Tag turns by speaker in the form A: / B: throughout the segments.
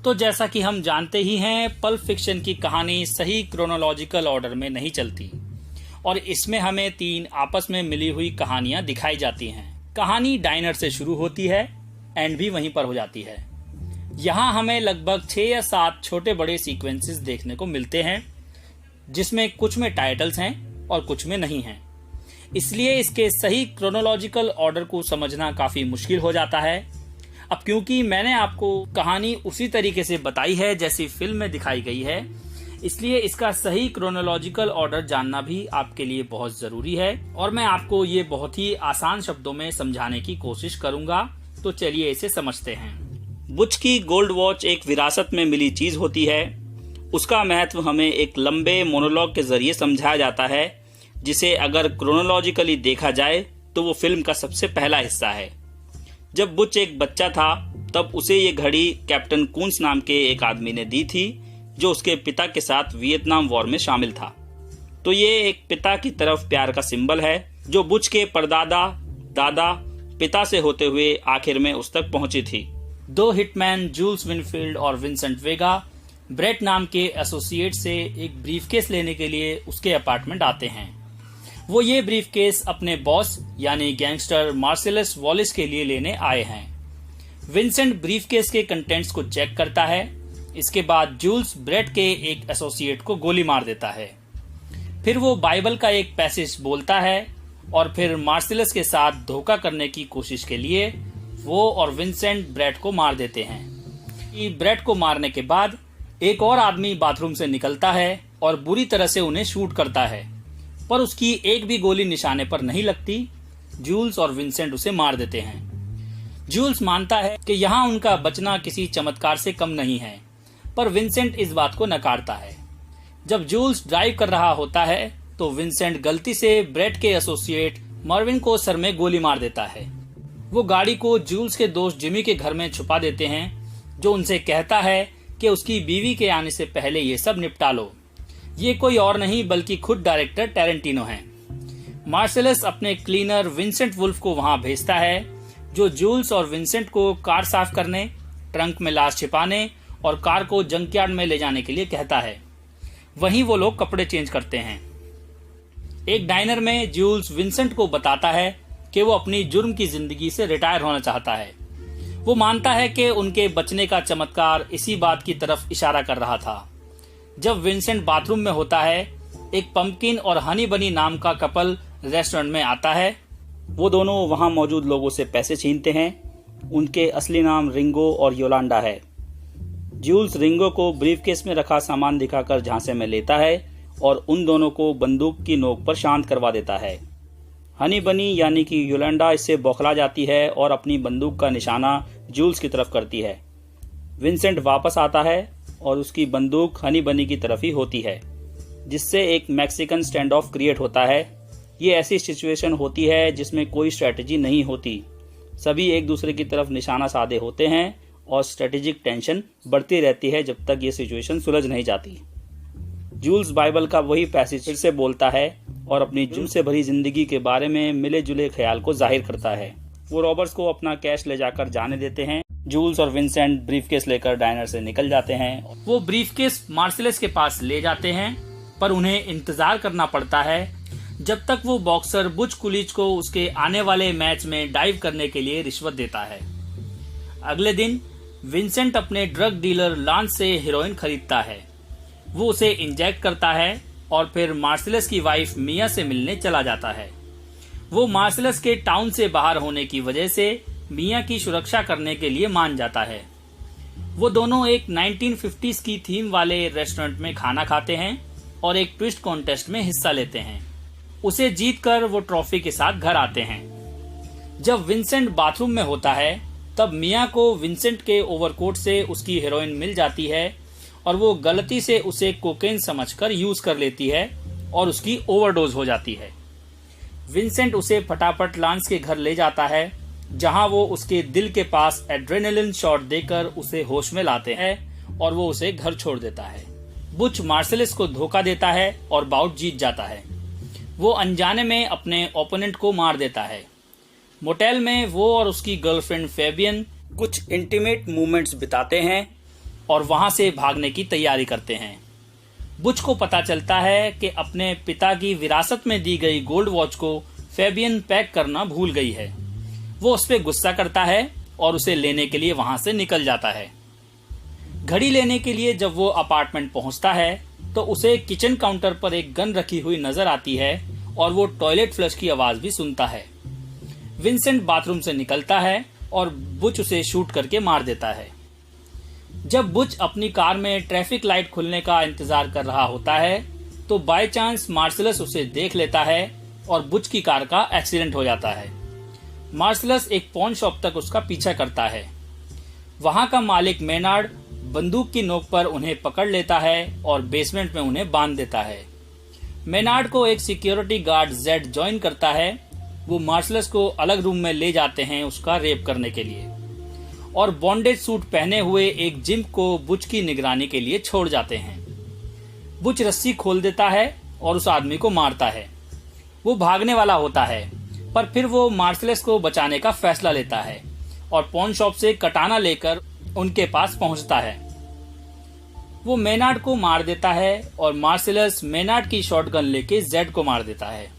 A: तो जैसा कि हम जानते ही हैं, पल्प फिक्शन की कहानी सही क्रोनोलॉजिकल ऑर्डर में नहीं चलती और इसमें हमें 3 आपस में मिली हुई कहानियां दिखाई जाती हैं। कहानी डाइनर से शुरू होती है, एंड भी वहीं पर हो जाती है। यहाँ हमें लगभग 6 या 7 छोटे बड़े सीक्वेंसेस देखने को मिलते हैं, जिसमें कुछ में टाइटल्स हैं और कुछ में नहीं हैं। इसलिए इसके सही क्रोनोलॉजिकल ऑर्डर को समझना काफी मुश्किल हो जाता है। अब क्योंकि मैंने आपको कहानी उसी तरीके से बताई है जैसी फिल्म में दिखाई गई है, इसलिए इसका सही क्रोनोलॉजिकल ऑर्डर जानना भी आपके लिए बहुत जरूरी है और मैं आपको ये बहुत ही आसान शब्दों में समझाने की कोशिश करूंगा। तो चलिए इसे समझते हैं। बुच की गोल्ड वॉच एक विरासत में मिली चीज होती है। उसका महत्व हमें एक लंबे मोनोलॉग के जरिए समझाया जाता है, जिसे अगर क्रोनोलॉजिकली देखा जाए तो वो फिल्म का सबसे पहला हिस्सा है। जब बुच एक बच्चा था तब उसे ये घड़ी कैप्टन कूंस नाम के एक आदमी ने दी थी, जो उसके पिता के साथ वियतनाम वॉर में शामिल था। तो ये एक पिता की तरफ प्यार का सिंबल है, जो बुच के परदादा दादा पिता से होते हुए आखिर में उस तक पहुंची थी। 2 हिटमैन जूल्स विनफील्ड और विंसेंट वेगा ब्रेट नाम के एसोसिएट से एक ब्रीफकेस लेने के लिए उसके अपार्टमेंट आते हैं। वो ये ब्रीफकेस अपने बॉस यानी गैंगस्टर मार्सेलस वॉलिस के लिए लेने आए हैं। विंसेंट ब्रीफकेस के कंटेंट्स को चेक करता है। इसके बाद जूल्स ब्रेट के एक एसोसिएट को गोली मार देता है। फिर वो बाइबल का एक पैसेज बोलता है और फिर मार्सेलस के साथ धोखा करने की कोशिश के लिए वो और विंसेंट ब्रेट को मार देते हैं। ब्रेट को मारने के बाद एक और आदमी बाथरूम से निकलता है और बुरी तरह से उन्हें शूट करता है, पर उसकी एक भी गोली निशाने पर नहीं लगती। जूल्स और विंसेंट उसे मार देते हैं। जूल्स मानता है कि यहाँ उनका बचना किसी चमत्कार से कम नहीं है, पर विंसेंट इस बात को नकारता है। जब जूल्स ड्राइव कर रहा होता है तो विंसेंट गलती से ब्रेट के एसोसिएट मर्विन को सर में गोली मार देता है। वो गाड़ी को जूल्स के दोस्त जिमी के घर में छुपा देते हैं, जो उनसे कहता है कि उसकी बीवी के आने से पहले ये सब निपटा लो। ये कोई और नहीं बल्कि खुद डायरेक्टर टैरेंटिनो हैं। मार्सेलस अपने क्लीनर विंसेंट वुल्फ को वहां भेजता है, जो जूल्स और विंसेंट को कार साफ करने, ट्रंक में लाश छिपाने और कार को जंकयार्ड में ले जाने के लिए कहता है। वहीं वो लोग कपड़े चेंज करते हैं। एक डाइनर में जूल्स विंसेंट को बताता है कि वो अपनी जुर्म की जिंदगी से रिटायर होना चाहता है। वो मानता है कि उनके बचने का चमत्कार इसी बात की तरफ इशारा कर रहा था। जब विंसेंट बाथरूम में होता है, एक पंपकिन और हनी बनी नाम का कपल रेस्टोरेंट में आता है। वो दोनों वहां मौजूद लोगों से पैसे छीनते हैं। उनके असली नाम रिंगो और योलांडा है। जूल्स रिंगो को ब्रीफकेस में रखा सामान दिखाकर झांसे में लेता है और उन दोनों को बंदूक की नोक पर शांत करवा देता है। हनी बनी यानी कि योलांडा इससे बौखला जाती है और अपनी बंदूक का निशाना जूल्स की तरफ करती है। विंसेंट वापस आता है और उसकी बंदूक हनी बनी की तरफ ही होती है, जिससे एक मैक्सिकन स्टैंड ऑफ क्रिएट होता है। ये ऐसी सिचुएशन होती है जिसमें कोई स्ट्रेटजी नहीं होती, सभी एक दूसरे की तरफ निशाना साधे होते हैं और स्ट्रेटेजिक टेंशन बढ़ती रहती है जब तक ये सिचुएशन सुलझ नहीं जाती। जूल्स बाइबल का वही पैसेज फिर से बोलता है और अपनी जुर्म से भरी जिंदगी के बारे में मिले जुले ख्याल को जाहिर करता है। वो रॉबर्ट्स को अपना कैश ले जाकर जाने देते हैं। जूल्स और विंसेंट ब्रीफकेस लेकर डाइनर से निकल जाते हैं। वो ब्रीफकेस मार्सेलस के पास ले जाते हैं, पर उन्हें इंतजार करना पड़ता है जब तक वो बॉक्सर बुच कुलिच को उसके आने वाले मैच में डाइव करने के लिए रिश्वत देता है। अगले दिन विंसेंट अपने ड्रग डीलर लांस से हेरोइन खरीदता है। वो उसे इंजेक्ट करता है और फिर मार्सेलस की वाइफ मिया से मिलने चला जाता है। वो मार्सेलस के टाउन से बाहर होने की वजह से मिया की सुरक्षा करने के लिए मान जाता है। वो दोनों एक 1950s की थीम वाले रेस्टोरेंट में खाना खाते हैं और एक ट्विस्ट कॉन्टेस्ट में हिस्सा लेते हैं। उसे जीतकर वो ट्रॉफी के साथ घर आते हैं। जब विंसेंट बाथरूम में होता है तब मिया को विंसेंट के ओवरकोट से उसकी हेरोइन मिल जाती है और वो गलती से उसे कोकेन समझकर यूज कर लेती है और उसकी ओवरडोज हो जाती है। विंसेंट उसे फटाफट लांस के घर ले जाता है, जहां वो उसके दिल के पास एड्रेनलिन शॉट देकर उसे होश में लाते हैं और वो उसे घर छोड़ देता है। बुच मार्सेलस को धोखा देता है और बाउट जीत जाता है। वो अनजाने में अपने ओपोनेंट को मार देता है। मोटेल में वो और उसकी गर्लफ्रेंड फेबियन कुछ इंटीमेट मोमेंट्स बिताते हैं। और वहां से भागने की तैयारी करते हैं। बुच को पता चलता है कि अपने पिता की विरासत में दी गई गोल्ड वॉच को फेबियन पैक करना भूल गई है। वो उस पर गुस्सा करता है और उसे लेने के लिए वहां से निकल जाता है। घड़ी लेने के लिए जब वो अपार्टमेंट पहुंचता है तो उसे किचन काउंटर पर एक गन रखी हुई नजर आती है और वो टॉयलेट फ्लश की आवाज भी सुनता है। विंसेंट बाथरूम से निकलता है और बुच उसे शूट करके मार देता है। जब बुच अपनी कार में ट्रैफिक लाइट खुलने का इंतजार कर रहा होता है तो बाय चांस मार्शलस उसे देख लेता है और बुच की कार का एक्सीडेंट हो जाता है। मार्शलस एक पॉन शॉप तक उसका पीछा करता है। वहां का मालिक मेनार्ड बंदूक की नोक पर उन्हें पकड़ लेता है और बेसमेंट में उन्हें बांध देता है। मेनार्ड को एक सिक्योरिटी गार्ड जेड ज्वाइन करता है। वो मार्शलस को अलग रूम में ले जाते हैं उसका रेप करने के लिए और बॉन्डेज सूट पहने हुए एक जिम को बुच की निगरानी के लिए छोड़ जाते हैं। बुच रस्सी खोल देता है और उस आदमी को मारता है। वो भागने वाला होता है पर फिर वो मार्शलस को बचाने का फैसला लेता है और पॉन शॉप से कटाना लेकर उनके पास पहुंचता है। वो मेनार्ड को मार देता है और मार्शलस मेनार्ड की शॉटगन लेके जेड को मार देता है।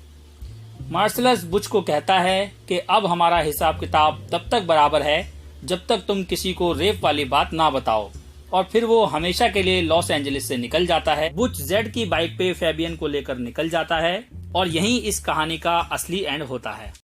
A: मार्शलस बुच को कहता है कि अब हमारा हिसाब किताब तब तक बराबर है जब तक तुम किसी को रेप वाली बात ना बताओ, और फिर वो हमेशा के लिए लॉस एंजलिस से निकल जाता है। बुच जेड की बाइक पे फेबियन को लेकर निकल जाता है और यहीं इस कहानी का असली एंड होता है।